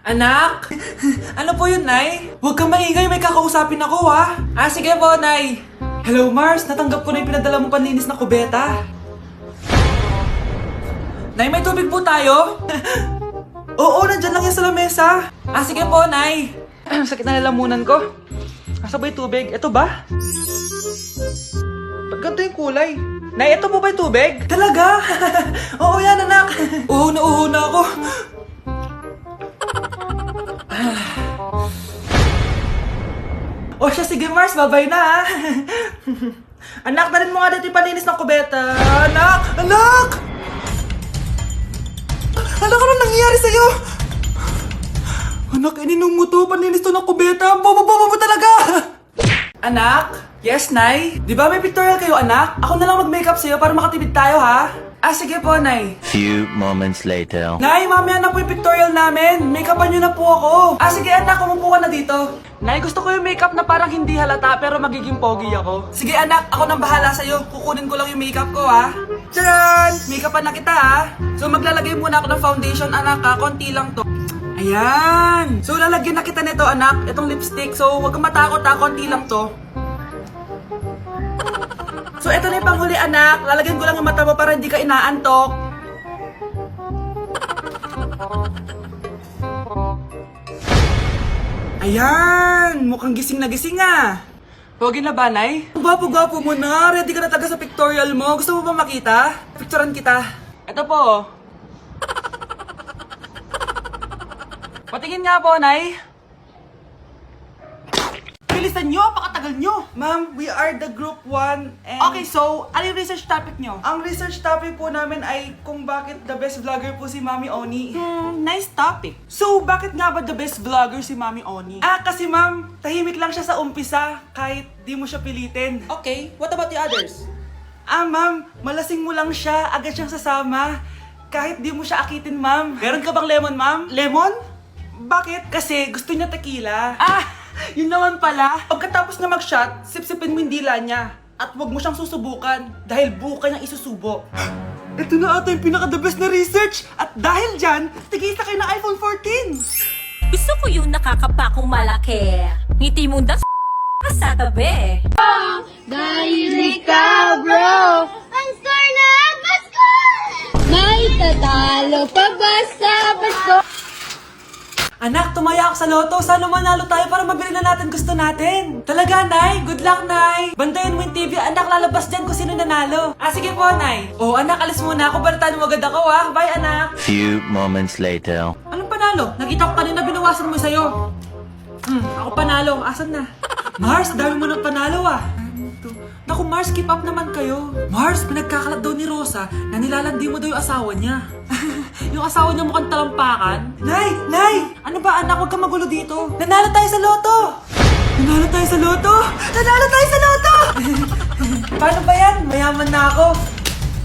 Anak? Ano po yun, Nay? Huwag kang maingay, may kakausapin ako, ha? Sige po, Nay. Hello, Mars. Natanggap ko na yung pinadala mong panlinis na kubeta. Nay, may tubig po tayo? Oo, nandyan lang yan sa lamesa. Sige po, Nay. Sakit na lalamunan ko. Asa ba yung tubig? Ito ba? Ba't ganito yung kulay? Nay, ito po ba yung tubig? Talaga? Oo yan, anak. Uho na ako. O siya, sige Mars, babay na ha. Anak, dalhin mo nga dito yung palinis ng kubeta. Anak! Anak! Anak, ano nangyayari sa'yo? Anak, ininom mo to, paninis to ng kubeta. Bobo mo talaga! Anak? Yes, Nay? Di ba may pictorial kayo, anak? Ako na lang mag-makeup sa'yo para makatipid tayo, ha? Sige po, Nay. Few moments later. Nay, mamaya na po yung pictorial namin. Make-upan nyo na po ako. Sige, anak, umupo ka na dito. Nay, gusto ko yung makeup na parang hindi halata pero magiging pogi ako. Sige, anak, ako nang bahala sa'yo. Kukunin ko lang yung makeup ko, ha? Tcharan! Make-upan na kita, ha? So, maglalagay muna ako ng foundation, anak, ha? Konti lang to. Ayan! So, lalagyan na kita nito, anak. Itong lipstick. So, huwag kang matakot, ha? Konti lang to. So, ito na yung panghuli, anak. Lalagyan ko lang yung mata mo para hindi ka inaantok. Ayan! Mukhang gising na gising, ah. Pogi na ba, Nay? Gwapo-gwapo mo na. Ready ka na taga sa pictorial mo. Gusto mo ba makita? Picturean kita. Ito po. Patingin nga po, Nay. Bilisan nyo, pakatagal nyo. Ma'am, we are the group 1 and... Okay, so, ano yung research topic nyo? Ang research topic po namin ay kung bakit the best vlogger po si Mami Oni. Nice topic. So, bakit nga ba the best vlogger si Mami Oni? Kasi ma'am, tahimik lang siya sa umpisa kahit di mo siya pilitin. Okay, what about the others? Ma'am, malasing mo lang siya, agad siyang sasama. Kahit di mo siya akitin, ma'am. Meron ka bang lemon, ma'am? Lemon? Bakit? Kasi gusto niya tequila. Yun naman pala. Pagkatapos na mag-shot, sipsipin mo yung dila niya. At huwag mo siyang susubukan dahil buo ka niyang isusubo. Ito na ata yung pinaka-the best na research. At dahil dyan, tigisa kayo ng iPhone 14. Gusto ko yung nakakapakong malaki. Ngiti mo das sa tabi. Dahil ikaw, bro, ang star na Pasko! May tatalo pa ba sa Pasko? Anak, tumaya ako sa loto. Sana manalo tayo para mabili na natin gusto natin. Talaga, Nay? Good luck, Nay. Bantayan mo yung TV. Anak, lalabas dyan kung sino nanalo. Sige po, Nay. Anak, alis muna ako. Balitaan mo agad ako, ha? Bye, anak. Few moments later. Anong panalo? Nakita ko kanina binawasan mo sa'yo. Ako panalo. Asan na? Mars, dami mo ng panalo, ah. Naku, Mars, keep up naman kayo. Mars, pinagkakalat daw ni Rosa na nilalandi mo daw yung asawa niya. Yung asawa niya mukhang talampakan. Nay! Nay! Ano ba, anak? Huwag kang magulo dito. Nanalo tayo sa loto! Nanalo tayo sa loto! Nanalo tayo sa loto! Paano ba yan? Mayaman na ako.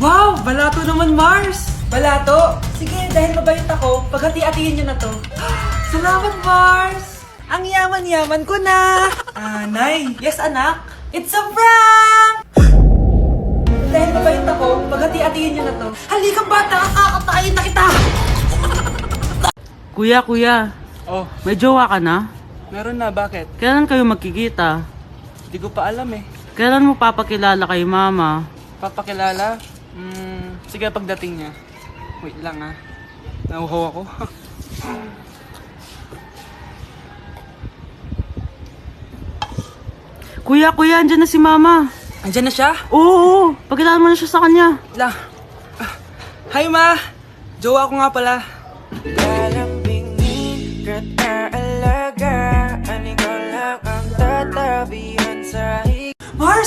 Wow! Balato naman, Mars! Balato? Sige, dahil mabait ako, paghati-hatiin niyo na to. Salamat, Mars! Ang yaman-yaman ko na! Nay! Yes, anak? It's a prank! Dahil mabait ako, paghati-hatiin niyo na to. Halika bata, kakatayin na kita! Kuya, may jowa ka na? Meron na, bakit? Kailan kayo magkikita? Hindi ko pa alam eh. Kailan mo papakilala kay mama? Papakilala? Sige, pagdating niya. Wait lang ha. Nauhaw ako. Kuya, andyan na si mama. Andiyan na siya? Oo, pakilala mo na siya sa kanya. Hi ma! Jowa ko nga pala.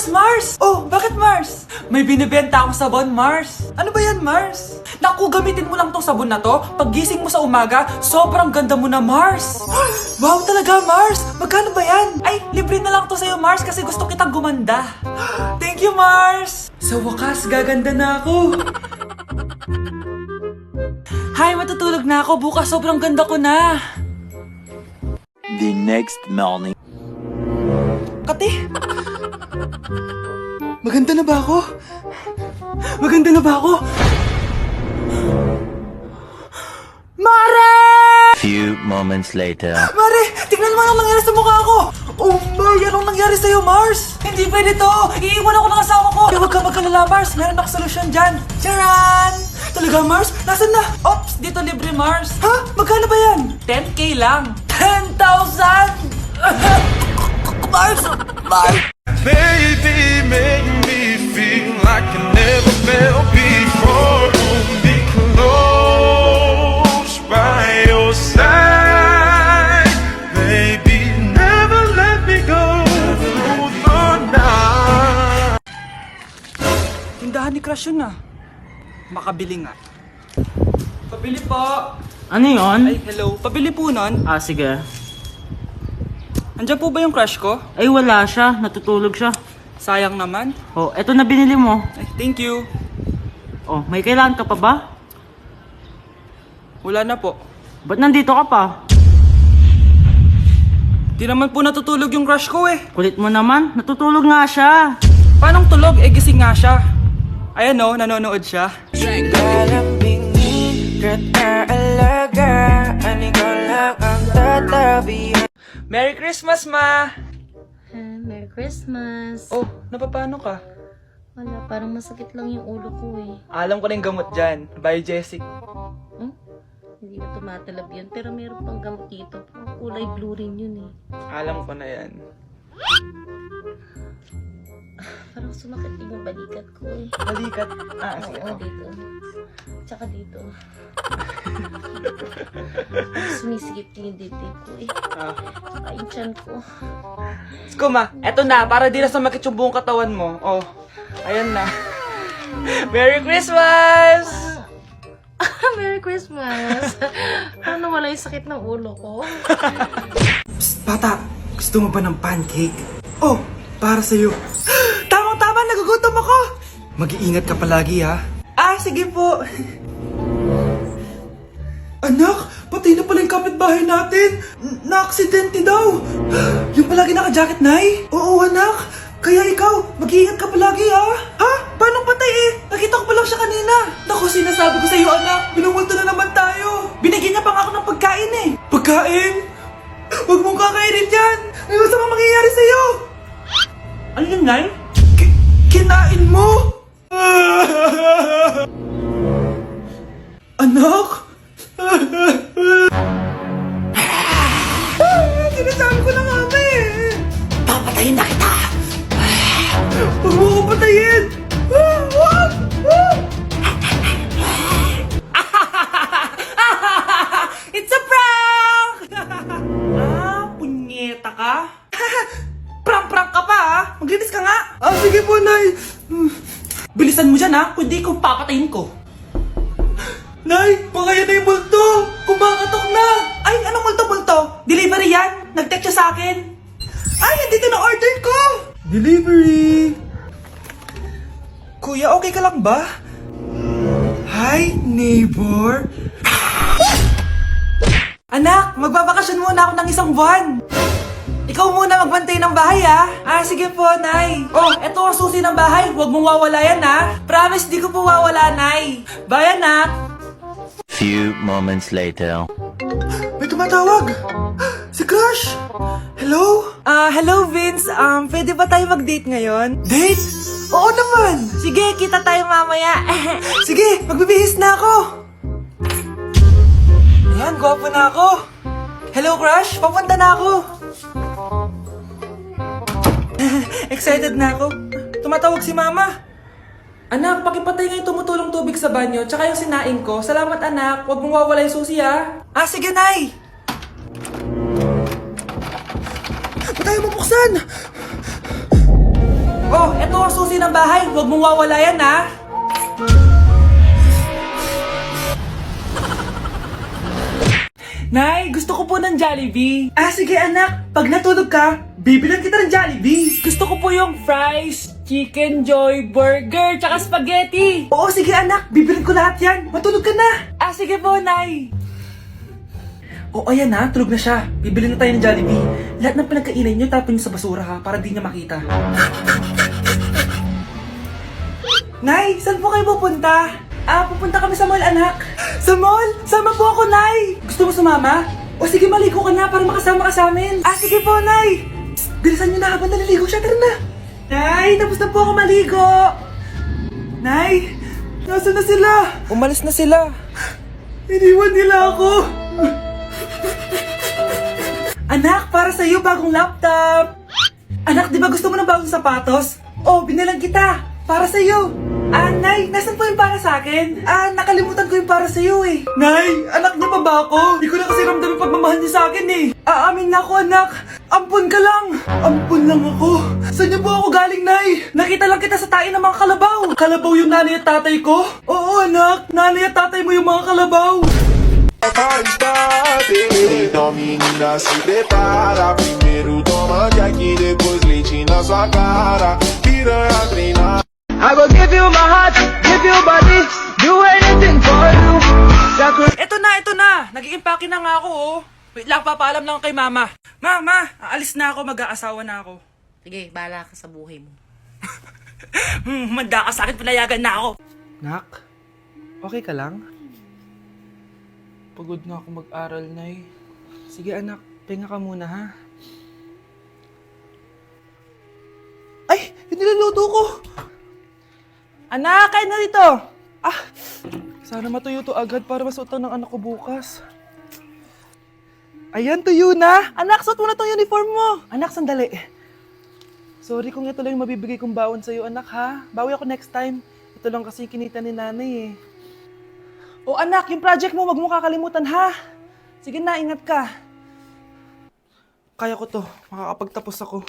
Mars! Bakit Mars? May binibenta akong sabon, Mars. Ano ba yan, Mars? Naku, gamitin mo lang tong sabon na to. Paggising mo sa umaga, sobrang ganda mo na, Mars. Wow, talaga, Mars. Magkano ba yan? Ay, libre na lang to sa'yo, Mars, kasi gusto kitang gumanda. Thank you, Mars. Sa wakas, gaganda na ako. Hi, matutulog na ako. Bukas, sobrang ganda ko na. The next morning. Kati! Maganda na ba ako? Maganda na ba ako? Mare! Few moments later. Mare, tingnan mo anong nangyari sa mukha ko! Oh my, anong nangyari sa'yo, Mars? Hindi pwede to! Iiwan ako ng asawa ko! Huwag ka magkalala, Mars. Meron ako solusyon dyan. Charan! Talaga, Mars? Nasaan na? Ops, dito libre, Mars. Ha? Magkano ba yan? 10K lang. 10,000! Mars! Mars! Baby, make me feel like I never felt before. Hold me close by your side. Baby, never let me go through the night. Tindahan ni Crush yun ah. Makabili nga. Pabili po. Ano yun? Ay, hello. Pabili po nun. Ah, sige. Andiyan po ba yung crush ko? Ay, wala siya. Natutulog siya. Sayang naman. Oh, eto na binili mo. Ay, thank you. Oh, may kailangan ka pa ba? Wala na po. Ba't nandito ka pa? Di naman po natutulog yung crush ko eh. Kulit mo naman. Natutulog nga siya. Paanong tulog? Eh, gising nga siya. Ayan o, nanonood siya. Merry Christmas, Ma! Merry Christmas. Oh, napapano ka? Wala, parang masakit lang yung ulo ko eh. Alam ko na yung gamot dyan. By Jessic. Hindi na tumatalab yun, pero meron pang gamot dito. Kulay blue rin yun eh. Alam ko na yan. Parang sumakit din yung balikat ko eh. Balikat. Ah, sige. Oo, dito. Tsaka dito. Sumisigip din yung dibdib ko eh. Tsaka yung tiyan ko. Kuma, eto na. Para di na sumakit yung buong katawan mo. Oh, ayan na. Merry Christmas! Merry Christmas! Paano wala yung sakit ng ulo ko? Bata, gusto mo ba ng pancake? Oh, para sa'yo. Tamang-tama, nagugutom ako! Mag-iingat ka palagi, ha? Ah, sige po. Anak, patay na pala yung kapitbahay natin. Na-aksidente daw. Yung palagi naka-jacket, Nay? Oo, anak. Kaya ikaw, mag-iingat ka palagi, ha? Ha? Paano patay eh? Nakita ko pa lang siya kanina. Naku, sinasabi ko sa'yo, anak. Binumulto na naman tayo. Binigyan niya pa nga ako ng pagkain eh. Pagkain? Huwag mong kakainin yan. May masamang mangyayari sa'yo. Ano yun, Nay? Kinain mo? Anak? Sinasabi ko na nga ba eh. Papatayin na kita. Huwag mo ko patayin. It's a prank! Punyeta ka? Prank-prank ka pa ha? Maglinis ka nga. Sige po, Nay. Bilisan mo dyan ha, kundi ko papatayin ko. Nay, baka yan na yung multo. Kumakatok na. Ay, anong multo-multo? Delivery yan. Nag-text siya sa akin. Ay, andito na order ko. Delivery. Kuya, okay ka lang ba? Hi, neighbor. Anak, magbabakasyon muna ako ng isang buwan. Ikaw muna magbantay ng bahay, ha? Sige po, Nay. Oh, eto ang susi ng bahay. Huwag mong wawala yan, ha? Promise, di ko po wawala, Nay. Bye, anak. Few moments later. May tumatawag. Si Crush. Hello? Hello, Vince. Pwede ba tayo mag-date ngayon? Date? Oo naman. Sige, kita tayo mamaya. Sige, magbibihis na ako. Ayan, gwapo na ako. Hello, Crush. Papunta na ako. Excited na ako. Tumatawag si Mama. Anak, pakipatay nga yung tumutulong tubig sa banyo, tsaka yung sinaing ko. Salamat, anak. Huwag mong wawala yung susi, ha? Sige, Nay. Ba't tayo mabuksan? Oh, eto ang susi ng bahay. Huwag mong wawala yan, ha? Nay, gusto ko po ng Jollibee. Sige, anak. Pag natulog ka, bibilan kita ng Jollibee. Gusto ko po yung fries, chicken joy, burger, tsaka spaghetti. Oo, sige anak. Bibilin ko lahat yan. Matulog ka na. Sige po, Nay. Ayan na. Tulog na siya. Bibili na tayo ng Jollibee. Lahat ng pinagkainan niyo, tapon niyo sa basura ha, para di niya makita. Nay, saan po kayo pupunta? Pupunta kami sa mall, anak. Sa mall? Sama po ako, Nay. Gusto mo sumama? O sige, maligo ka na para makasama ka sa amin. Sige po, Nay. Psst, bilisan niyo na habang naliligo siya. Tara na. Nay, tapos na po ako maligo. Nay, nasaan na sila? Umalis na sila. Iniwan nila ako. Anak, para sa'yo bagong laptop. Anak, di ba gusto mo ng bagong sapatos? Binilang kita. Para sa'yo. Nay, nasan po yung para sa akin? Nakalimutan ko yung para sa'yo eh. Nay, anak niya pa ba ako? Di ko na kasi ramdam yung pagmamahal niya sa akin eh. Aamin na ako, anak. Ampun ka lang. Ampun lang ako. Saan niyo po ako galing, Nay? Nakita lang kita sa tain ng mga kalabaw. Kalabaw yung nanay at tatay ko? Oo, anak. Nanay at tatay mo yung mga kalabaw. Então menina se prepara. Primeiro toma aqui, depois leite na sua cara. Piranha treinar. I will give you my heart, give you body, do anything for you. Ito na. Nag-i-impake na nga ako, oh. Wait lang, papaalam lang kay mama. Mama, aalis na ako, mag-aasawa na ako. Sige, bahala ka sa buhay mo. Manda ka sa akin, pinayagan na ako. Nak, okay ka lang? Pagod na ako mag-aral, Nay. Sige anak, pahinga ka muna, ha? Ay, yung niluluto ko! Anak, kain na dito! Sana matuyo to agad para masuotan ng anak ko bukas. Ayan, tuyo na! Anak, suot mo na tong uniform mo! Anak, sandali. Sorry kung ito lang yung mabibigay kong baon sa'yo, anak, ha? Bawi ako next time. Ito lang kasi yung kinita ni nanay, eh. Anak, yung project mo, wag mo kakalimutan, ha? Sige na, ingat ka. Kaya ko to. Makakapagtapos ako.